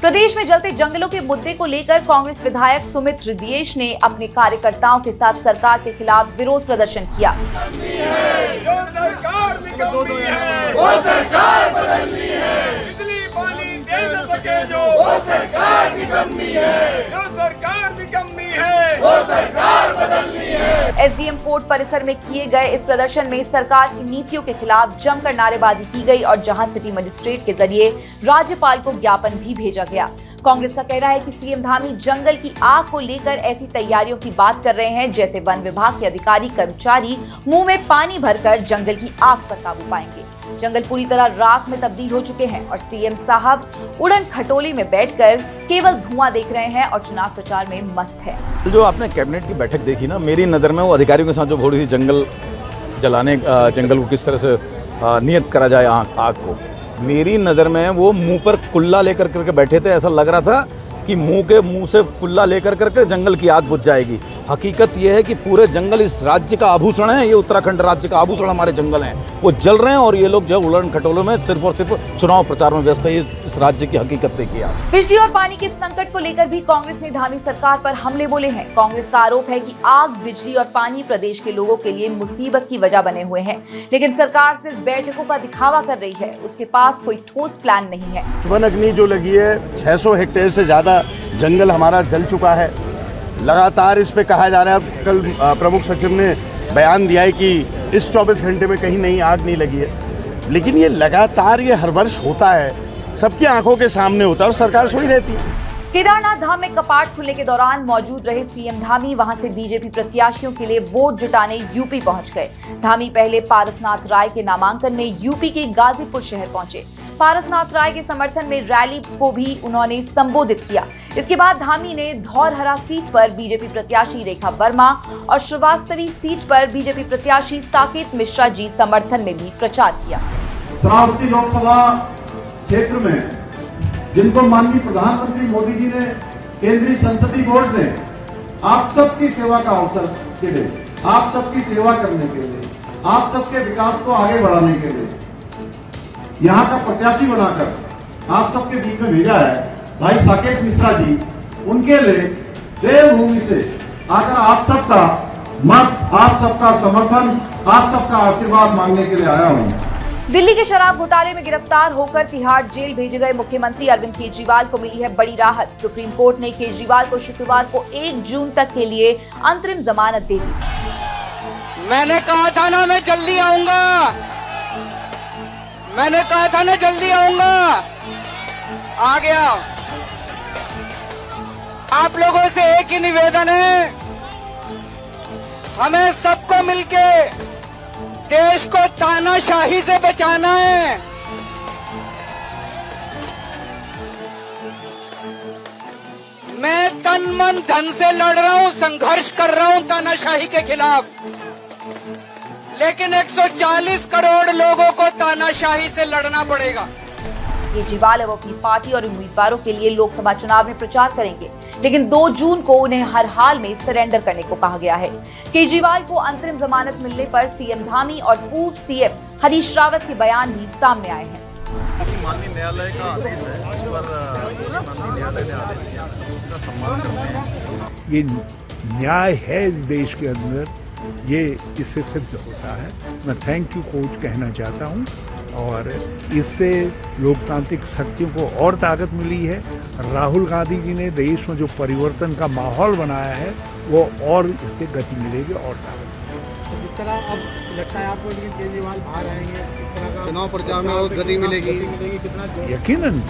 प्रदेश में जलते जंगलों के मुद्दे को लेकर कांग्रेस विधायक सुमित हृदयेश ने अपने कार्यकर्ताओं के साथ सरकार के खिलाफ विरोध प्रदर्शन किया। जो सरकार निकम्मी है, वो सरकार बदलनी है। बिजली पानी दे न सके जो, वो सरकार निकम्मी है। जो सरकार निकम्मी है, वो सरकार बदलनी है। एसडीएम कोर्ट परिसर में किए गए इस प्रदर्शन में सरकार की नीतियों के खिलाफ जमकर नारेबाजी की गई और जहां सिटी मजिस्ट्रेट के जरिए राज्यपाल को ज्ञापन भी भेजा गया। कांग्रेस का कहना है कि सीएम धामी जंगल की आग को लेकर ऐसी तैयारियों की बात कर रहे हैं जैसे वन विभाग के अधिकारी कर्मचारी मुंह में पानी भरकर जंगल की आग पर काबू पाएंगे। जंगल पूरी तरह राख में तब्दील हो चुके हैं और सीएम साहब उड़न खटोले में बैठकर केवल धुआं देख रहे हैं और चुनाव प्रचार में मस्त है। जो आपने कैबिनेट की बैठक देखी ना, मेरी नज़र में वो अधिकारियों के साथ जो थोड़ी सी जंगल जलाने, जंगल को किस तरह से नियत करा जाए आग को, मेरी नज़र में वो मुंह पर कुल्ला लेकर करके बैठे थे। ऐसा लग रहा था कि मुंह से कुल्ला लेकर करके जंगल की आग बुझ जाएगी। हकीकत ये है कि पूरे जंगल इस राज्य का आभूषण है। ये उत्तराखंड राज्य का आभूषण हमारे जंगल हैं, वो जल रहे हैं और ये लोग जो उड़न खटोलों में सिर्फ और सिर्फ चुनाव प्रचार में व्यस्त है। इस राज्य की हकीकत देखिए आप। बिजली और पानी के संकट को लेकर भी कांग्रेस ने धामी सरकार पर हमले बोले हैं। कांग्रेस का आरोप है कि आग, बिजली और पानी प्रदेश के लोगों के लिए मुसीबत की वजह बने हुए हैं, लेकिन सरकार सिर्फ बैठकों का दिखावा कर रही है। उसके पास कोई ठोस प्लान नहीं है। वन अग्नि जो लगी है, 600 हेक्टेयर से ज्यादा जंगल हमारा जल चुका है। लगातार इस पे कहा जा रहा है, कल प्रमुख सचिव ने बयान दिया है कि इस 24 घंटे में कहीं नई आग नहीं लगी है, लेकिन ये लगातार ये हर वर्ष होता है, सबकी आंखों के सामने होता है और सरकार सोई रहती है। केदारनाथ धाम में कपाट खुलने के दौरान मौजूद रहे सीएम धामी वहां से बीजेपी प्रत्याशियों के लिए वोट जुटाने यूपी पहुंच गए। धामी पहले पारसनाथ राय के नामांकन में यूपी के गाजीपुर शहर पहुंचे। पारसनाथ राय के समर्थन में रैली को भी उन्होंने संबोधित किया। इसके बाद धामी ने धौरहरा सीट पर बीजेपी प्रत्याशी रेखा वर्मा और श्रीवास्तवी सीट पर बीजेपी प्रत्याशी साकेत मिश्रा जी समर्थन में भी प्रचार किया। श्रावस्ती लोकसभा क्षेत्र में जिनको माननीय प्रधानमंत्री मोदी जी ने, केंद्रीय संसदीय बोर्ड ने आप सबकी सेवा का अवसर के लिए, आप सबकी सेवा करने के लिए, आप सबके विकास को आगे बढ़ाने के लिए यहाँ का प्रत्याशी बनाकर आप सबके बीच में भेजा है भाई साकेत मिश्रा जी। उनके लिए देवभूमि से आकर आप सबका मत, आप सबका समर्थन, आप सबका आशीर्वाद मांगने के लिए आया हूँ। दिल्ली के शराब घोटाले में गिरफ्तार होकर तिहाड़ जेल भेजे गए मुख्यमंत्री अरविंद केजरीवाल को मिली है बड़ी राहत। सुप्रीम कोर्ट ने केजरीवाल को शुक्रवार को 1 जून तक के लिए अंतरिम जमानत दे दी। मैंने कहा था ना मैं जल्दी आऊंगा, मैंने कहा था ना जल्दी आऊंगा, आ गया। आप लोगों से एक ही निवेदन है, हमें सबको मिलके देश को तानाशाही से बचाना है। मैं तन मन धन से लड़ रहा हूं, संघर्ष कर रहा हूं तानाशाही के खिलाफ, लेकिन 140 करोड़ लोगों को तानाशाही से लड़ना पड़ेगा। केजरीवाल अब अपनी पार्टी और उम्मीदवारों के लिए लोकसभा चुनाव में प्रचार करेंगे, लेकिन 2 जून को उन्हें हर हाल में सरेंडर करने को कहा गया है। केजरीवाल को अंतरिम जमानत मिलने पर सीएम धामी और पूर्व सीएम हरीश रावत के बयान भी सामने आए हैं। माननीय न्यायालय का आदेश है, उस पर माननीय न्यायालय ने आदेश किया, उसका सम्मान करते हैं। ये न्याय है इस देश के अंदर, ये इससे सिद्ध होता है। मैं थैंक यू कोर्ट कहना चाहता हूँ और इससे लोकतांत्रिक शक्तियों को और ताकत मिली है। राहुल गांधी जी ने देश में जो परिवर्तन का माहौल बनाया है वो और इससे गति मिलेगी और ताकत मिलेगी। जिस तरह अब लगता है आपको केजरीवाल बाहर आएंगे, इस तरह का चुनाव प्रचार में और गति मिलेगी, कितना यकीनन।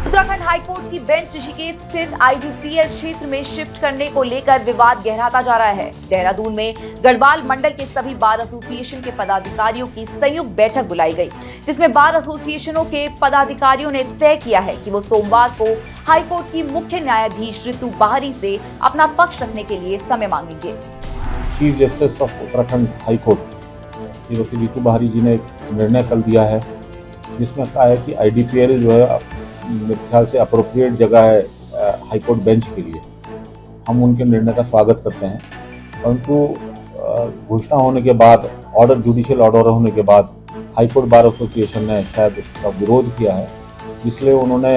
उत्तराखंड हाईकोर्ट की बेंच ऋषिकेश स्थित आईडीपीएल क्षेत्र में शिफ्ट करने को लेकर विवाद गहराता जा रहा है। देहरादून में गढ़वाल मंडल के सभी बार एसोसिएशन के पदाधिकारियों की संयुक्त बैठक बुलाई गई, जिसमें बार एसोसिएशनों के पदाधिकारियों ने तय किया है कि वो सोमवार को हाईकोर्ट की मुख्य न्यायाधीश ऋतु बाहरी से अपना पक्ष रखने के लिए समय मांगेंगे। Chief justice of Uttarakhand high court Shrimati Ritu Bahri ji ने एक निर्णय कल दिया है, जिसमें कहा है कि आईडीपीएल जो है मेरे ख्याल से अप्रोप्रिएट जगह है हाईकोर्ट बेंच के लिए। हम उनके निर्णय का स्वागत करते हैं, परंतु घोषणा होने के बाद, ऑर्डर, जुडिशियल ऑर्डर होने के बाद हाईकोर्ट बार एसोसिएशन ने शायद उसका विरोध किया है, इसलिए उन्होंने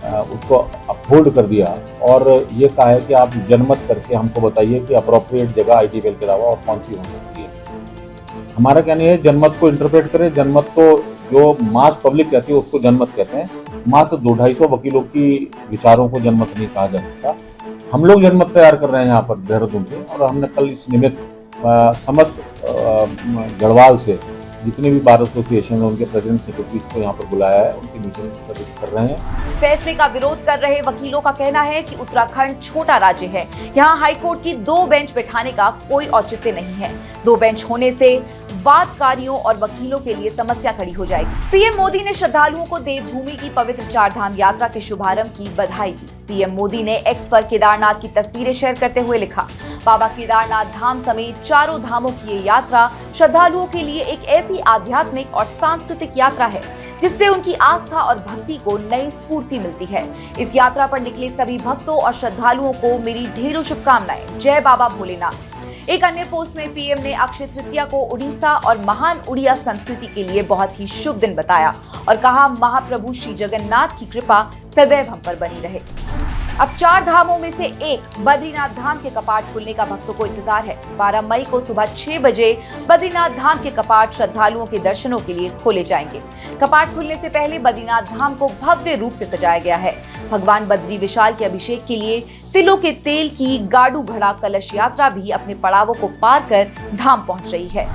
उसको अपहोल्ड कर दिया और ये कहा है कि आप जनमत करके हमको बताइए कि अप्रोप्रिएट जगह IDPL के अलावा और कौन सी हो सकती है। हमारा कहना है जनमत को इंटरप्रेट करें। जनमत को जो मास पब्लिक कहती है उसको जनमत कहते हैं। मात्र 200-250 वकीलों की विचारों को जनमत नहीं कहा जा सकता। हम लोग जनमत तैयार कर रहे हैं यहाँ पर देहरादून पे, और हमने कल इस निमित्त समस्त गढ़वाल से जितने भी बार एसोसिएशन है उनके प्रेसिडेंट सेक्रेटरीज को यहाँ पर बुलाया है, उनकी मीटिंग कर रहे हैं। फैसले का विरोध कर रहे वकीलों का कहना है कि उत्तराखंड छोटा राज्य है, यहाँ हाईकोर्ट की 2 बेंच बैठाने का कोई औचित्य नहीं है। 2 बेंच होने से वादकारियों और वकीलों के लिए समस्या खड़ी हो जाएगी। पीएम मोदी ने श्रद्धालुओं को देवभूमि की पवित्र 4 धाम यात्रा के शुभारंभ की बधाई दी। पीएम मोदी ने एक्स पर केदारनाथ की तस्वीरें शेयर करते हुए लिखा, बाबा केदारनाथ धाम समेत 4 धामों की ये यात्रा श्रद्धालुओं के लिए एक ऐसी आध्यात्मिक और सांस्कृतिक यात्रा है जिससे उनकी आस्था और भक्ति को नई स्फूर्ति मिलती है। इस यात्रा पर निकले सभी भक्तों और श्रद्धालुओं को मेरी ढेरों शुभकामनाएं। जय बाबा भोलेनाथ। एक अन्य पोस्ट में पीएम ने अक्षय तृतीया को उड़ीसा और महान उड़िया संस्कृति के लिए बहुत ही शुभ दिन बताया और कहा, महाप्रभु श्री जगन्नाथ की कृपा सदैव हम पर बनी रहे। अब 4 धामों में से एक बद्रीनाथ धाम के कपाट खुलने का भक्तों को इंतजार है। 12 मई को सुबह 6 बजे बद्रीनाथ धाम के कपाट श्रद्धालुओं के दर्शनों के लिए खोले जाएंगे। कपाट खुलने से पहले बद्रीनाथ धाम को भव्य रूप से सजाया गया है। भगवान बद्री विशाल के अभिषेक के लिए तिलों के तेल की गाड़ू घड़ा कलश यात्रा भी अपने पड़ावों को पार कर धाम पहुंच रही है।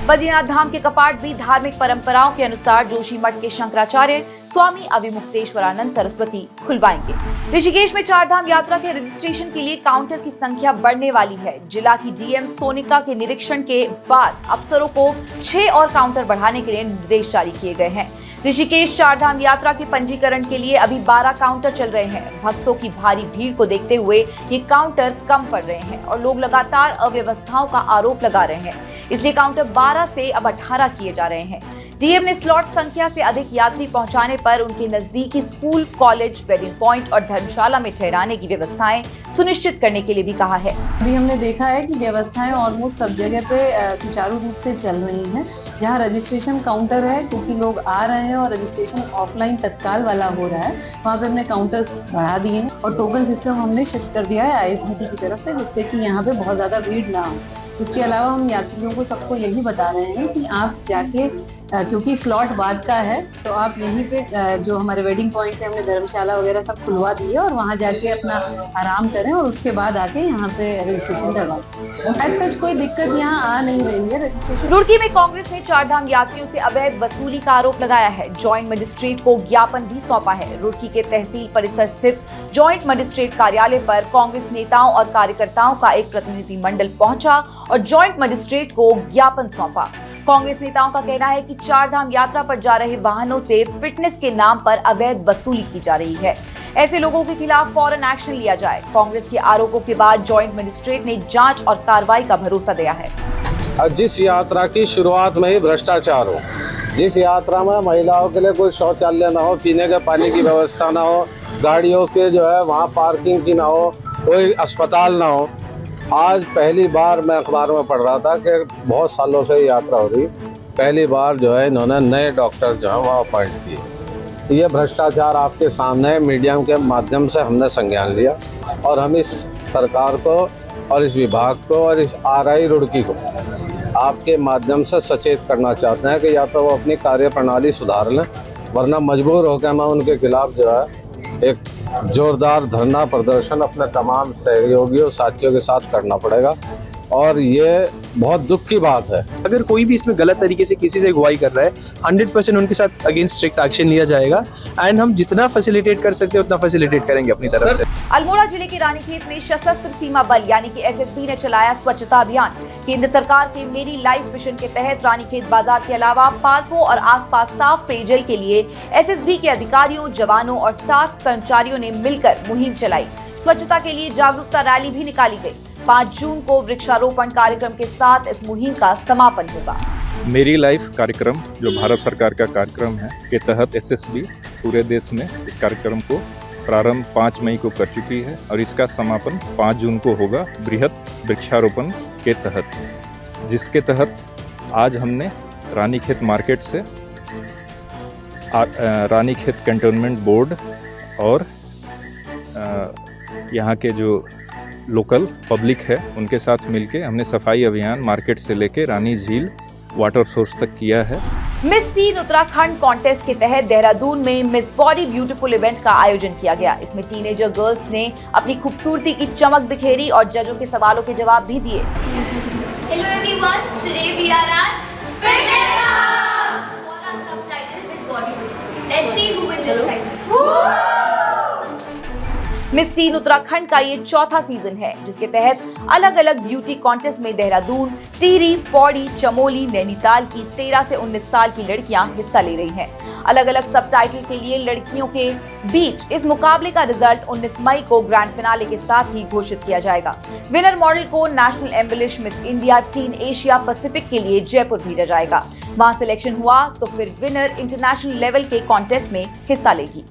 बद्रीनाथ धाम के कपाट भी धार्मिक परंपराओं के अनुसार जोशीमठ के शंकराचार्य स्वामी अविमुक्तेश्वरानंद सरस्वती खुलवाएंगे। ऋषिकेश में 4 धाम यात्रा के रजिस्ट्रेशन के लिए काउंटर की संख्या बढ़ने वाली है। जिला की डीएम सोनिका के निरीक्षण के बाद अफसरों को 6 और काउंटर बढ़ाने के लिए निर्देश जारी किए गए हैं। ऋषिकेश 4 धाम यात्रा के पंजीकरण के लिए अभी 12 काउंटर चल रहे हैं। भक्तों की भारी भीड़ को देखते हुए ये काउंटर कम पड़ रहे हैं और लोग लगातार अव्यवस्थाओं का आरोप लगा रहे हैं, इसलिए काउंटर 12 से अब 18 किए जा रहे हैं। डीएम ने स्लॉट संख्या से अधिक यात्री पहुंचाने पर उनके नजदीकी स्कूल, कॉलेज, वेडिंग पॉइंट और धर्मशाला में ठहराने की व्यवस्थाएं सुनिश्चित करने के लिए भी कहा है। अभी हमने देखा है कि व्यवस्थाएं ऑलमोस्ट सब जगह पे सुचारू रूप से चल रही हैं। जहां रजिस्ट्रेशन काउंटर है, क्योंकि लोग आ रहे हैं और रजिस्ट्रेशन ऑफलाइन तत्काल वाला हो रहा है, वहाँ पे हमने काउंटर्स बढ़ा दिए हैं और टोकन सिस्टम हमने शिफ्ट कर दिया है ISBT की तरफ से, जिससे कि यहाँ पे बहुत ज़्यादा भीड़ ना हो। इसके अलावा हम यात्रियों को सबको यही बता रहे हैं कि आप जाके, क्योंकि स्लॉट बाद का है, तो आप यहीं पे जो हमारे वेडिंग पॉइंट्स हैं, हमने धर्मशाला वगैरह सब खुलवा दिए और वहाँ जाके अपना आराम करें और उसके बाद आके यहाँ पे रजिस्ट्रेशन करवाएं। ऐसा कोई दिक्कत यहाँ आ नहीं रही है रजिस्ट्रेशन। रुड़की में कांग्रेस ने 4 धाम यात्रियों से अवैध वसूली का आरोप लगाया है। ज्वाइंट मजिस्ट्रेट को ज्ञापन भी सौंपा है। रुड़की के तहसील परिसर स्थित ज्वाइंट मजिस्ट्रेट कार्यालय पर कांग्रेस नेताओं और कार्यकर्ताओं का एक प्रतिनिधिमंडल पहुंचा और ज्वाइंट मजिस्ट्रेट को ज्ञापन सौंपा। कांग्रेस नेताओं का कहना है कि 4 धाम यात्रा पर जा रहे वाहनों से फिटनेस के नाम पर अवैध वसूली की जा रही है। ऐसे लोगों के खिलाफ फौरन एक्शन लिया जाए। कांग्रेस के आरोपों के बाद ज्वाइंट मजिस्ट्रेट ने जांच और कार्रवाई का भरोसा दिया है। जिस यात्रा की शुरुआत में ही भ्रष्टाचार हो, जिस यात्रा में महिलाओं के लिए कोई शौचालय ना हो, पीने के पानी की व्यवस्था ना हो, गाड़ियों के जो है वहाँ पार्किंग की ना हो, कोई अस्पताल ना हो, आज पहली बार मैं अखबार में पढ़ रहा था कि बहुत सालों से यात्रा हो रही, पहली बार जो है इन्होंने नए डॉक्टर जो है वह अपॉइंट किए। ये भ्रष्टाचार आपके सामने है, मीडिया के माध्यम से हमने संज्ञान लिया और हम इस सरकार को और इस विभाग को और इस RI रुड़की को आपके माध्यम से सचेत करना चाहते हैं कि या तो वो अपनी कार्य प्रणाली सुधार लें, वरना मजबूर होकर मैं उनके खिलाफ जो है एक जोरदार धरना प्रदर्शन अपने तमाम सहयोगियों साथियों के साथ करना पड़ेगा। और ये बहुत दुख की बात है। अगर कोई भी इसमें गलत तरीके से किसी से अगुवाई कर रहा है, 100% उनके साथ अगेंस्ट स्ट्रिक्ट एक्शन लिया जाएगा एंड हम जितना फैसिलिटेट कर सकते हैं उतना फैसिलिटेट करेंगे अपनी तरफ से। अल्मोड़ा जिले के रानीखेत में सशस्त्र सीमा बल यानी कि SSB ने चलाया स्वच्छता अभियान। केंद्र सरकार के मेरी लाइफ मिशन के तहत रानीखेत बाजार के अलावा पार्कों और आसपास साफ पेयजल के लिए SSB के अधिकारियों, जवानों और स्टाफ कर्मचारियों ने मिलकर मुहिम चलाई। स्वच्छता के लिए जागरूकता रैली भी निकाली गई। 5 जून को वृक्षारोपण कार्यक्रम के साथ इस मुहिम का समापन होगा। मेरी लाइफ कार्यक्रम जो भारत सरकार का कार्यक्रम है के तहत SSB पूरे देश में इस कार्यक्रम को प्रारंभ 5 मई को कर चुकी है और इसका समापन 5 जून को होगा बृहत वृक्षारोपण के तहत, जिसके तहत आज हमने रानीखेत मार्केट से रानीखेत कैंटोनमेंट बोर्ड और यहाँ के जो लोकल पब्लिक है उनके साथ मिलके हमने सफाई अभियान मार्केट से लेके रानी झील वाटर सोर्स तक किया है। मिस टीन उत्तराखंड कॉन्टेस्ट के तहत देहरादून में मिस बॉडी ब्यूटीफुल इवेंट का आयोजन किया गया। इसमें टीनेजर गर्ल्स ने अपनी खूबसूरती की चमक बिखेरी और जजों के सवालों के जवाब भी दिए। Hello everyone, today we are at Fitness. Our subtitle is bodybuilding. Let's see who wins this title. Miss tin Uttarakhand का ये चौथा सीजन है, जिसके तहत अलग अलग ब्यूटी कॉन्टेस्ट में देहरादून, टिहरी, पौड़ी, चमोली, नैनीताल की 13 से 19 साल की लड़कियां हिस्सा ले रही हैं। अलग अलग सब टाइटल के लिए लड़कियों के बीच इस मुकाबले का रिजल्ट 19 मई को ग्रैंड फिनाले के साथ ही घोषित किया जाएगा। विनर मॉडल को नेशनल एम्बलिश Miss India teen Asia Pacific के लिए जयपुर भेजा जाएगा। वहां सिलेक्शन हुआ तो फिर विनर इंटरनेशनल लेवल के कॉन्टेस्ट में हिस्सा लेगी।